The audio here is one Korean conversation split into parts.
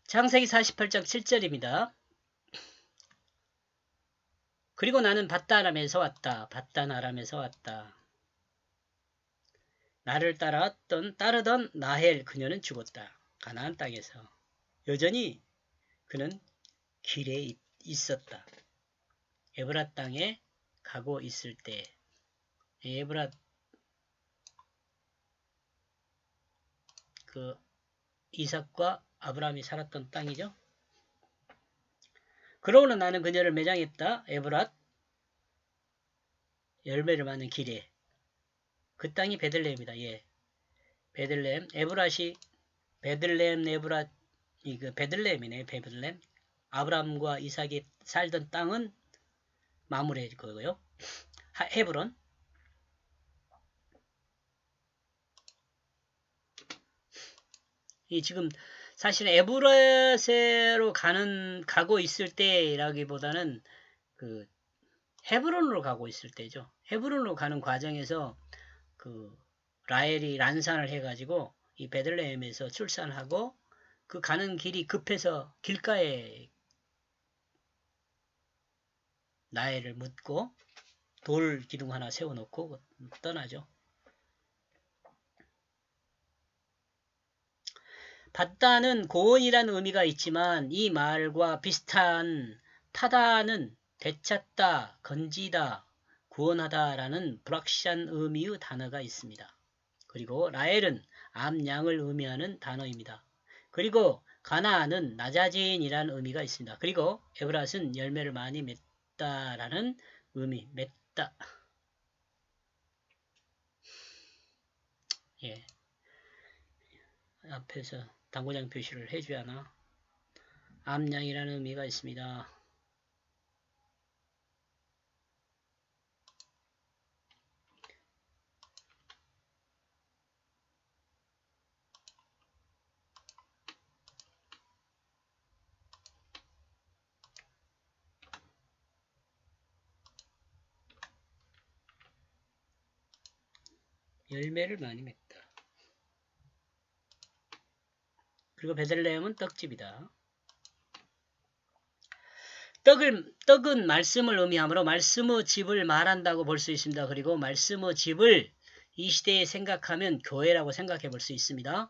창세기 48장 7절입니다. 그리고 나는 밧단 아람에서 왔다. 나를 따르던 라헬 그녀는 죽었다. 가나안 땅에서. 여전히 그는 길에 있었다. 에브라 땅에 가고 있을 때. 에브라 그 이삭과 아브라함이 살았던 땅이죠. 그러고는 나는 그녀를 매장했다. 에브랏 열매를 맞는 길에. 그 땅이 베들레헴이다. 예. 베들레헴. 에브랏이 베들레헴 에브랏 이거 베들레헴이네. 베들레헴. 아브라함과 이삭이 살던 땅은 마무리해 거고요. 헤브론. 이 지금 사실 에브랏으로 가고 있을 때라기보다는 그 헤브론으로 가고 있을 때죠. 헤브론으로 가는 과정에서 그 라헬이 난산을 해가지고 이 베들레헴에서 출산하고 그 가는 길이 급해서 길가에 라헬을 묻고 돌 기둥 하나 세워놓고 떠나죠. 밧단은 고원이라는 의미가 있지만 이 말과 비슷한 타다는 되찾다, 건지다, 구원하다라는 불확실한 의미의 단어가 있습니다. 그리고 라헬은 암양을 의미하는 단어입니다. 그리고 가나안은 낮아진이라는 의미가 있습니다. 그리고 에브랏은 열매를 많이 맺다라는 의미, 맺다. 예. 앞에서 당구장 표시를 해줘야 하나? 암양이라는 의미가 있습니다. 열매를 많이 맺다. 그리고 베들레헴은 떡집이다. 떡은 말씀을 의미하므로 말씀의 집을 말한다고 볼 수 있습니다. 그리고 말씀의 집을 이 시대에 생각하면 교회라고 생각해 볼 수 있습니다.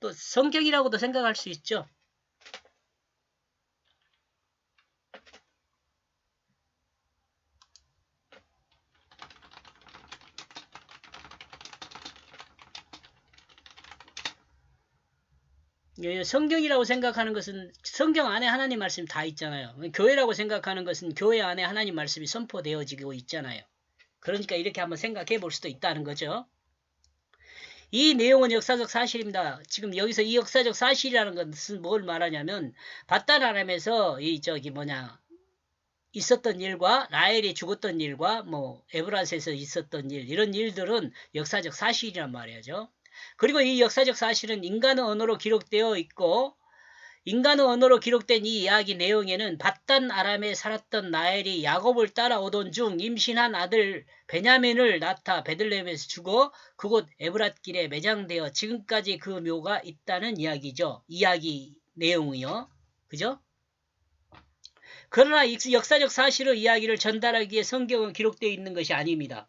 또 성경이라고도 생각할 수 있죠. 성경이라고 생각하는 것은 성경 안에 하나님 말씀이 다 있잖아요. 교회라고 생각하는 것은 교회 안에 하나님 말씀이 선포되어지고 있잖아요. 그러니까 이렇게 한번 생각해 볼 수도 있다는 거죠. 이 내용은 역사적 사실입니다. 지금 여기서 이 역사적 사실이라는 것은 뭘 말하냐면 밧단 아람에서 있었던 일과 라헬이 죽었던 일과 에브랏에서 있었던 일 이런 일들은 역사적 사실이란 말이죠. 그리고 이 역사적 사실은 인간의 언어로 기록되어 있고 인간의 언어로 기록된 이 이야기 내용에는 밧단 아람에 살았던 라헬이 야곱을 따라오던 중 임신한 아들 베냐민을 낳다 베들레헴에서 죽어 그곳 에브랏 길에 매장되어 지금까지 그 묘가 있다는 이야기죠. 이야기 내용이요. 그죠? 그러나 역사적 사실의 이야기를 전달하기 위해 성경은 기록되어 있는 것이 아닙니다.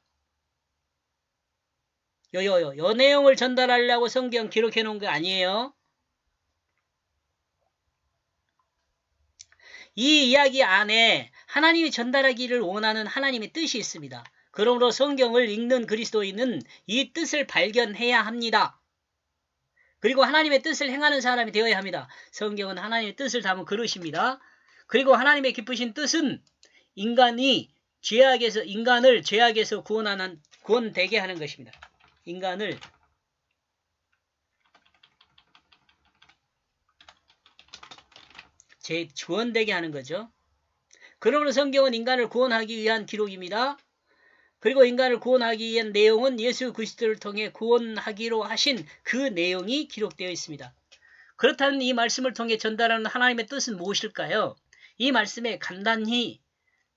요 내용을 전달하려고 성경 기록해 놓은 게 아니에요. 이 이야기 안에 하나님이 전달하기를 원하는 하나님의 뜻이 있습니다. 그러므로 성경을 읽는 그리스도인은 이 뜻을 발견해야 합니다. 그리고 하나님의 뜻을 행하는 사람이 되어야 합니다. 성경은 하나님의 뜻을 담은 그릇입니다. 그리고 하나님의 기쁘신 뜻은 인간을 죄악에서 구원되게 하는 것입니다. 인간을 구원되게 하는 거죠. 그러므로 성경은 인간을 구원하기 위한 기록입니다. 그리고 인간을 구원하기 위한 내용은 예수 그리스도를 통해 구원하기로 하신 그 내용이 기록되어 있습니다. 그렇다면 이 말씀을 통해 전달하는 하나님의 뜻은 무엇일까요? 이 말씀에 간단히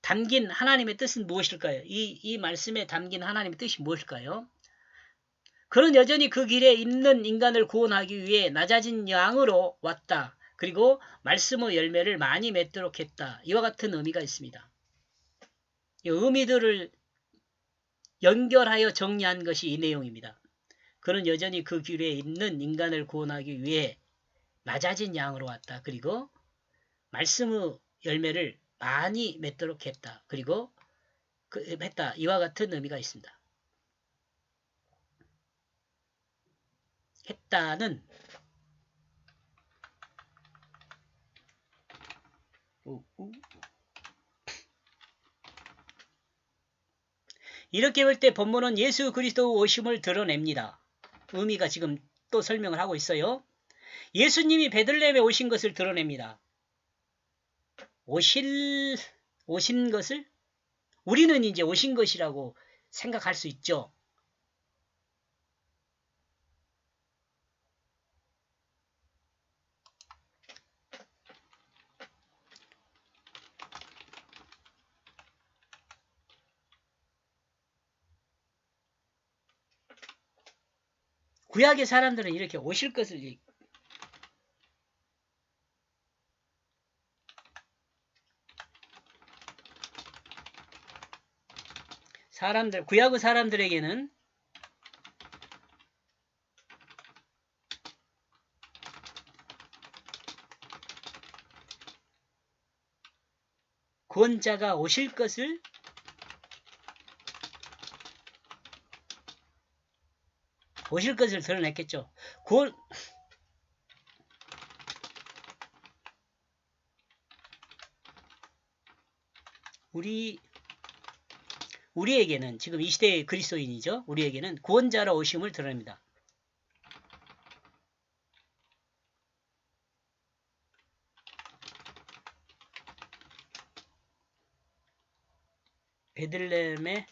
담긴 하나님의 뜻은 무엇일까요? 이 말씀에 담긴 하나님의 뜻이 무엇일까요? 그는 여전히 그 길에 있는 인간을 구원하기 위해 낮아진 양으로 왔다. 그리고 말씀의 열매를 많이 맺도록 했다. 이와 같은 의미가 있습니다. 이 의미들을 연결하여 정리한 것이 이 내용입니다. 그는 여전히 그 길에 있는 인간을 구원하기 위해 낮아진 양으로 왔다. 그리고 말씀의 열매를 많이 맺도록 했다. 그리고 했다. 이와 같은 의미가 있습니다. 했다는 이렇게 볼 때 본문은 예수 그리스도 오심을 드러냅니다. 의미가 지금 또 설명을 하고 있어요. 예수님이 베들레헴에 오신 것을 드러냅니다. 오신 것을 우리는 이제 오신 것이라고 생각할 수 있죠. 구약의 사람들은 이렇게 오실 것을 구약의 사람들에게는 구원자가 오실 것을 드러냈겠죠. 우리에게는 지금 이 시대의 그리스도인이죠. 우리에게는 구원자로 오심을 드러냅니다. 베들레헴에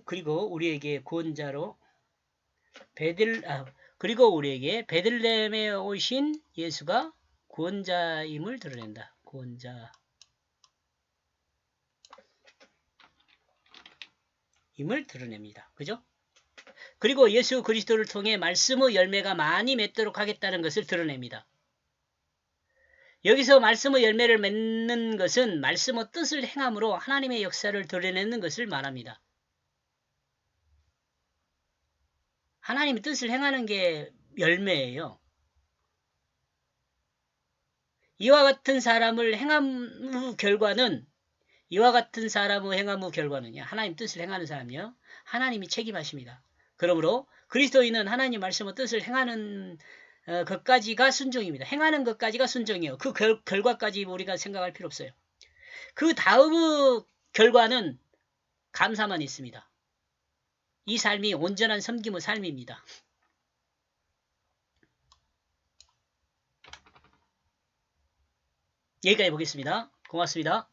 그리고 우리에게 구원자로 그리고 우리에게 베들레헴에 오신 예수가 구원자임을 드러낸다. 구원자임을 드러냅니다. 그죠? 그리고 예수 그리스도를 통해 말씀의 열매가 많이 맺도록 하겠다는 것을 드러냅니다. 여기서 말씀의 열매를 맺는 것은 말씀의 뜻을 행함으로 하나님의 역사를 드러내는 것을 말합니다. 하나님의 뜻을 행하는 게 열매예요. 이와 같은 사람의 행함 후 결과는 하나님 뜻을 행하는 사람이요. 하나님이 책임하십니다. 그러므로 그리스도인은 하나님 말씀의 뜻을 행하는 것까지가 순종입니다. 행하는 것까지가 순종이에요. 그 결과까지 우리가 생각할 필요 없어요. 그 다음의 결과는 감사만 있습니다. 이 삶이 온전한 섬김의 삶입니다. 여기까지 보겠습니다. 고맙습니다.